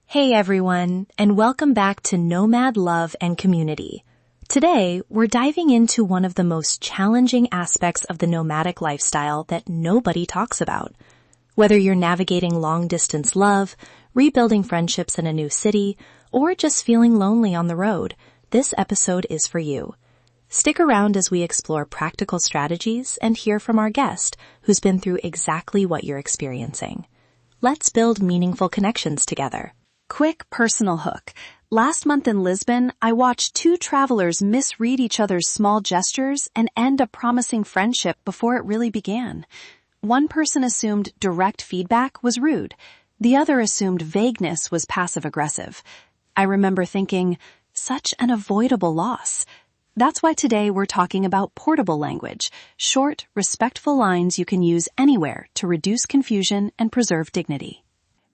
Hey everyone, and welcome back to Nomad Love and Community. Today, we're diving into one of the most challenging aspects of the nomadic lifestyle that nobody talks about. Whether you're navigating long-distance love, rebuilding friendships in a new city, or just feeling lonely on the road, this episode is for you. Stick around as we explore practical strategies and hear from our guest, who's been through exactly what you're experiencing. Let's build meaningful connections together. Quick personal hook. Last month in Lisbon, I watched two travelers misread each other's small gestures and end a promising friendship before it really began. One person assumed direct feedback was rude. The other assumed vagueness was passive-aggressive. I remember thinking, such an avoidable loss. That's why today we're talking about portable language, short, respectful lines you can use anywhere to reduce confusion and preserve dignity.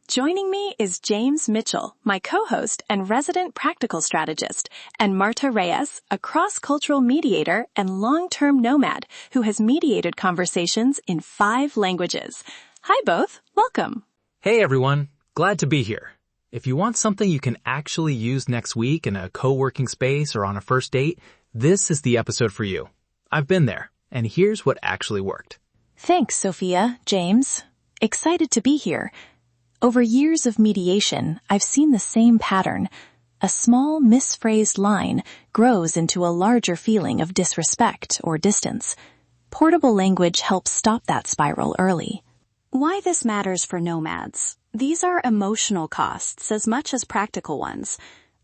Joining me is James Mitchell, my co-host and resident practical strategist, and Marta Reyes, a cross-cultural mediator and long-term nomad who has mediated conversations in 5 languages. Hi both, welcome. Hey everyone, glad to be here. If you want something you can actually use next week in a co-working space or on a first date, this is the episode for you. I've been there, and here's what actually worked. Thanks, Sophia, James. Excited to be here. Over years of mediation, I've seen the same pattern. A small, misphrased line grows into a larger feeling of disrespect or distance. Portable language helps stop that spiral early. Why this matters for nomads? These are emotional costs as much as practical ones.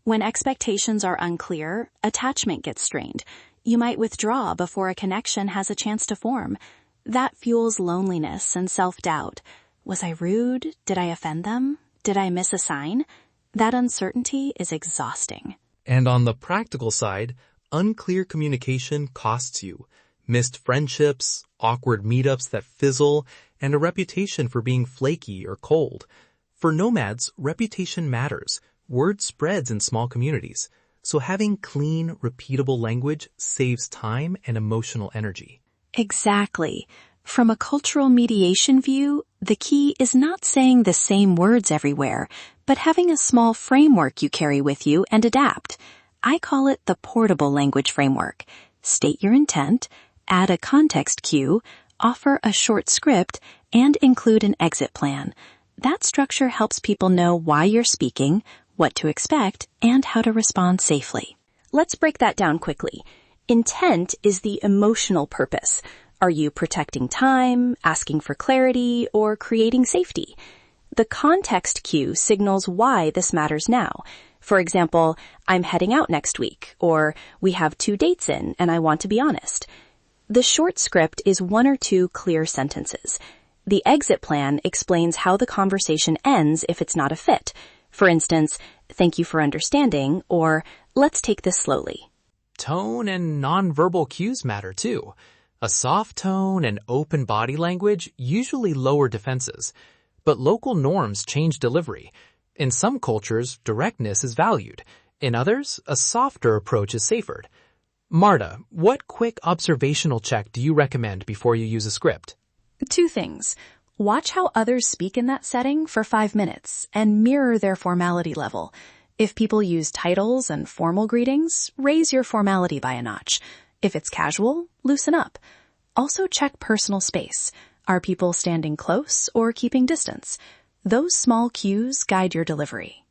When expectations are unclear, attachment gets strained. You might withdraw before a connection has a chance to form. That fuels loneliness and self-doubt. Was I rude? Did I offend them? Did I miss a sign? That uncertainty is exhausting. And on the practical side, unclear communication costs you. Missed friendships, awkward meetups that fizzle, and a reputation for being flaky or cold. For nomads, reputation matters. Word spreads in small communities. So having clean, repeatable language saves time and emotional energy. Exactly. From a cultural mediation view, the key is not saying the same words everywhere, but having a small framework you carry with you and adapt. I call it the portable language framework. State your intent, add a context cue, offer a short script, and include an exit plan. That structure helps people know why you're speaking, what to expect, and how to respond safely. Let's break that down quickly. Intent is the emotional purpose. Are you protecting time, asking for clarity, or creating safety? The context cue signals why this matters now. For example, I'm heading out next week, or we have 2 dates in and I want to be honest. The short script is 1 or 2 clear sentences. The exit plan explains how the conversation ends if it's not a fit. For instance, thank you for understanding, or let's take this slowly. Tone and nonverbal cues matter too. A soft tone and open body language usually lower defenses, but local norms change delivery. In some cultures, directness is valued. In others, a softer approach is safer. Marta, what quick observational check do you recommend before you use a script? 2 things. Watch how others speak in that setting for 5 minutes and mirror their formality level. If people use titles and formal greetings, raise your formality by a notch. If it's casual, loosen up. Also check personal space. Are people standing close or keeping distance? Those small cues guide your delivery.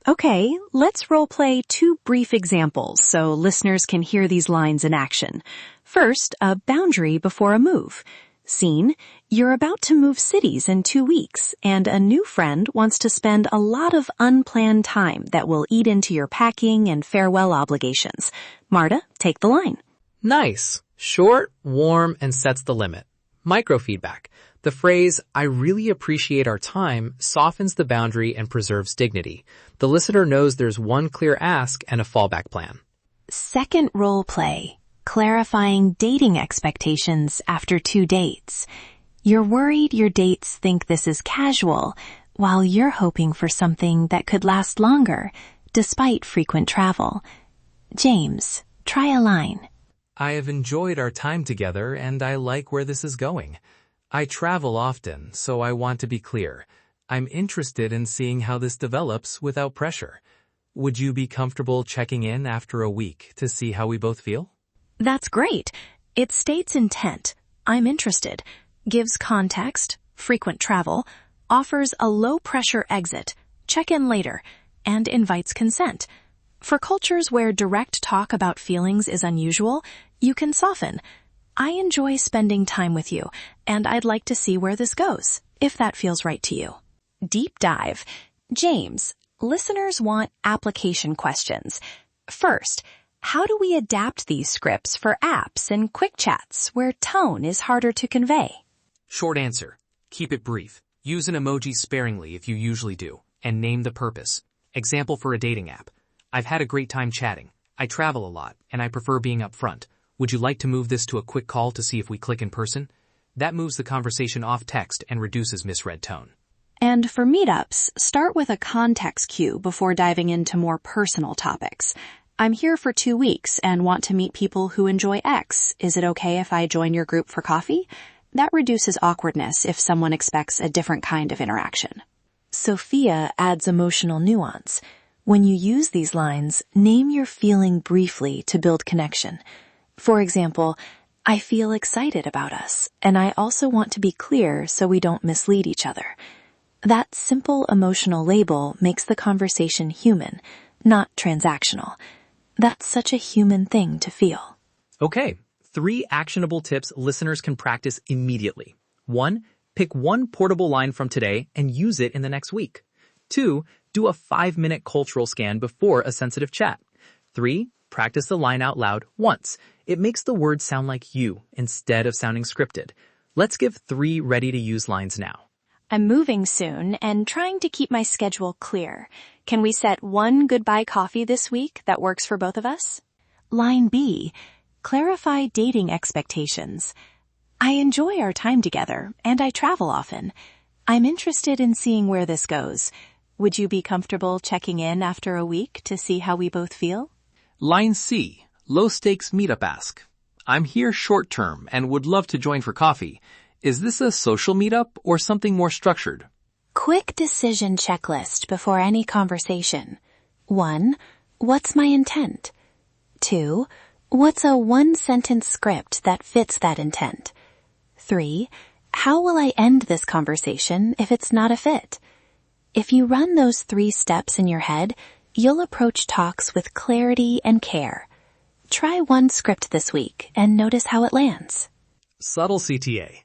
Okay, let's role-play 2 brief examples so listeners can hear these lines in action. First, a boundary before a move. Scene, you're about to move cities in 2 weeks, and a new friend wants to spend a lot of unplanned time that will eat into your packing and farewell obligations. Marta, take the line. Nice. Short, warm, and sets the limit. Microfeedback. The phrase, I really appreciate our time, softens the boundary and preserves dignity. The listener knows there's one clear ask and a fallback plan. Second role play, clarifying dating expectations after 2 dates. You're worried your dates think this is casual, while you're hoping for something that could last longer, despite frequent travel. James, try a line. I have enjoyed our time together and I like where this is going. I travel often, so I want to be clear. I'm interested in seeing how this develops without pressure. Would you be comfortable checking in after a week to see how we both feel? That's great. It states intent, I'm interested, gives context, frequent travel, offers a low-pressure exit, check in later, and invites consent. For cultures where direct talk about feelings is unusual, you can soften. I enjoy spending time with you, and I'd like to see where this goes, if that feels right to you. Deep dive. James, listeners want application questions. First, how do we adapt these scripts for apps and quick chats where tone is harder to convey? Short answer. Keep it brief. Use an emoji sparingly if you usually do, and name the purpose. Example for a dating app. I've had a great time chatting. I travel a lot, and I prefer being upfront. Would you like to move this to a quick call to see if we click in person? That moves the conversation off text and reduces misread tone. And for meetups, start with a context cue before diving into more personal topics. I'm here for 2 weeks and want to meet people who enjoy X. Is it okay if I join your group for coffee? That reduces awkwardness if someone expects a different kind of interaction. Sophia adds emotional nuance. When you use these lines, name your feeling briefly to build connection. For example, I feel excited about us, and I also want to be clear so we don't mislead each other. That simple emotional label makes the conversation human, not transactional. That's such a human thing to feel. Okay, 3 actionable tips listeners can practice immediately. 1, pick one portable line from today and use it in the next week. 2, do a 5-minute cultural scan before a sensitive chat. 3, practice the line out loud once. It makes the words sound like you instead of sounding scripted. Let's give 3 ready-to-use lines now. I'm moving soon and trying to keep my schedule clear. Can we set one goodbye coffee this week that works for both of us? Line B, clarify dating expectations. I enjoy our time together and I travel often. I'm interested in seeing where this goes. Would you be comfortable checking in after a week to see how we both feel? Line C, low-stakes meetup ask. I'm here short-term and would love to join for coffee. Is this a social meetup or something more structured? Quick decision checklist before any conversation. 1, what's my intent? 2, what's a 1-sentence script that fits that intent? 3, how will I end this conversation if it's not a fit? If you run those 3 steps in your head, you'll approach talks with clarity and care. Try one script this week and notice how it lands. Subtle CTA.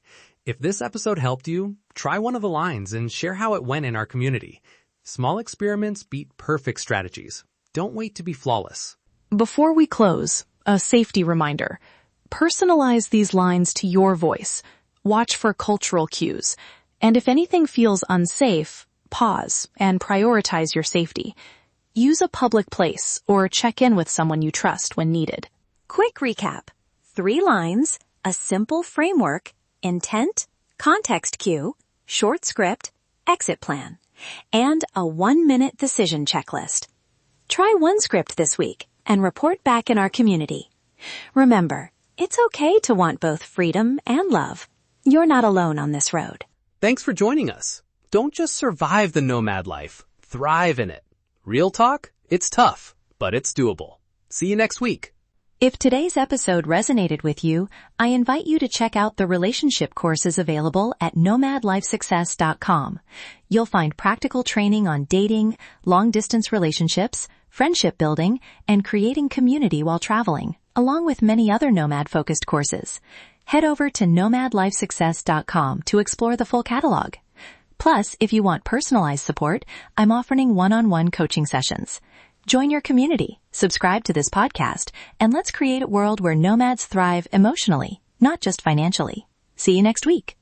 If this episode helped you, try one of the lines and share how it went in our community. Small experiments beat perfect strategies. Don't wait to be flawless. Before we close, a safety reminder. Personalize these lines to your voice. Watch for cultural cues. And if anything feels unsafe, pause and prioritize your safety. Use a public place or check in with someone you trust when needed. Quick recap. 3 lines, a simple framework, intent, context cue, short script, exit plan, and a 1-minute decision checklist. Try one script this week and report back in our community. Remember, it's okay to want both freedom and love. You're not alone on this road. Thanks for joining us. Don't just survive the nomad life, thrive in it. Real talk? It's tough, but it's doable. See you next week. If today's episode resonated with you, I invite you to check out the relationship courses available at nomadlifesuccess.com. You'll find practical training on dating, long-distance relationships, friendship building, and creating community while traveling, along with many other nomad-focused courses. Head over to nomadlifesuccess.com to explore the full catalog. Plus, if you want personalized support, I'm offering one-on-one coaching sessions. Join your community, subscribe to this podcast, and let's create a world where nomads thrive emotionally, not just financially. See you next week.